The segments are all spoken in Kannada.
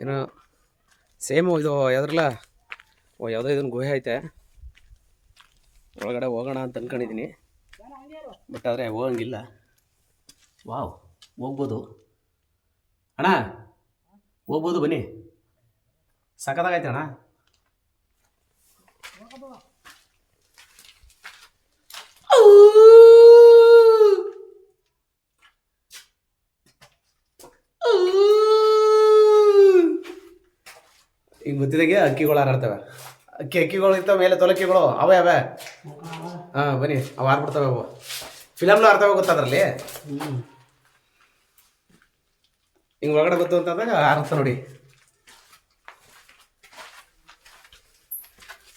ಏನೋ ಸೇಮು ಇದು ಯಾವ್ದ್ರಲ್ಲ ಯಾವುದೋ ಇದನ್ನು ಗುಹೆ ಐತೆ, ಒಳಗಡೆ ಹೋಗೋಣ ಅಂತ ಅಂದ್ಕೊಂಡಿದ್ದೀನಿ. ಬಟ್ ಆದರೆ ಹೋಗಂಗಿಲ್ಲ. ವಾವ್, ಹೋಗ್ಬೋದು ಅಣ್ಣ, ಹೋಗ್ಬೋದು, ಬನ್ನಿ. ಸಖತ್ತಾಗೈತೆ ಅಣ್ಣ. ಈಗ ಗೊತ್ತಿದಾಗೆ ಅಕ್ಕಿಗಳು ಹಾರಾಡ್ತವೆ. ಅಕ್ಕಿಗಳು ಇರ್ತಾವೆ ಮೇಲೆ, ತೊಲಕ್ಕಿಗಳು ಅವೇ. ಹಾಂ ಬನ್ನಿ, ಅವು ಹಾರ್ಬಿಡ್ತವೆ. ಅವು ಫಿಲಮ್ಲು ಹಾರ್ತವೆ ಗೊತ್ತದ್ರಲ್ಲಿ. ಹಿಂಗೆ ಒಳಗಡೆ ಗೊತ್ತು ಅಂತಂದಾಗ ಹಾರುತ್ತೆ ನೋಡಿ.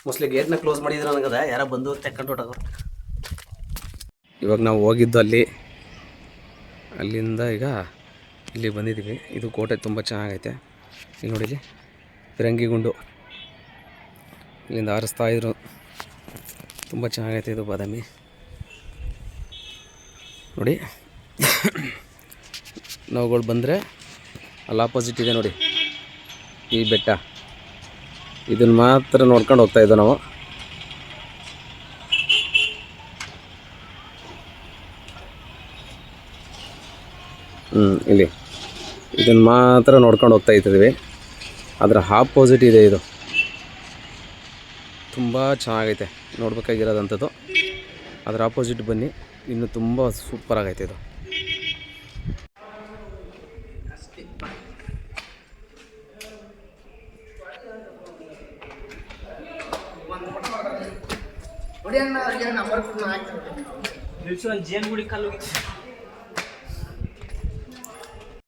ಮೋಸ್ಟ್ಲಿ ಗೇಟ್ನ ಕ್ಲೋಸ್ ಮಾಡಿದ್ರು ನನಗದ, ಯಾರೋ ಬಂದು ತೆಕ್ಕೊಂಡು ಹೊಟ್ಟೋದು. ಇವಾಗ ನಾವು ಹೋಗಿದ್ದು ಅಲ್ಲಿಂದ ಈಗ ಇಲ್ಲಿ ಬಂದಿದ್ದೀವಿ. ಇದು ಕೋಟೆ ತುಂಬ ಚೆನ್ನಾಗೈತೆ. ಇಲ್ಲಿ ನೋಡಿ, ಇಲ್ಲಿ ಫಿರಂಗಿ ಗುಂಡು ಇಲ್ಲಿಂದ ಹಾರಿಸ್ತಾಯಿದ್ರು. ತುಂಬ ಚೆನ್ನಾಗೈತೆ ಇದು ಬಾದಾಮಿ ನೋಡಿ. ನಾವುಗಳು ಬಂದರೆ ಅಲ್ಲಿ ಆಪೋಸಿಟ್ ಇದೆ ನೋಡಿ ಈ ಬೆಟ್ಟ. ಇದನ್ನು ಮಾತ್ರ ನೋಡ್ಕೊಂಡು ಹೋಗ್ತಾಯಿದ್ದೋ ನಾವು. ಇಲ್ಲಿ ಇದನ್ನು ಮಾತ್ರ ನೋಡ್ಕೊಂಡು ಹೋಗ್ತಾಯಿದ್ದೀವಿ. ಅದರ ಆಪೋಸಿಟ್ ಇದೆ ಇದು. ತುಂಬ ಚೆನ್ನಾಗೈತೆ, ನೋಡ್ಬೇಕಾಗಿರೋದಂಥದ್ದು. ಅದರ ಆಪೋಸಿಟ್ ಬನ್ನಿ, ಇನ್ನು ತುಂಬ ಸೂಪರಾಗೈತೆ ಇದು. ಜೇನುಗುಡಿ ಕಲ್ಲು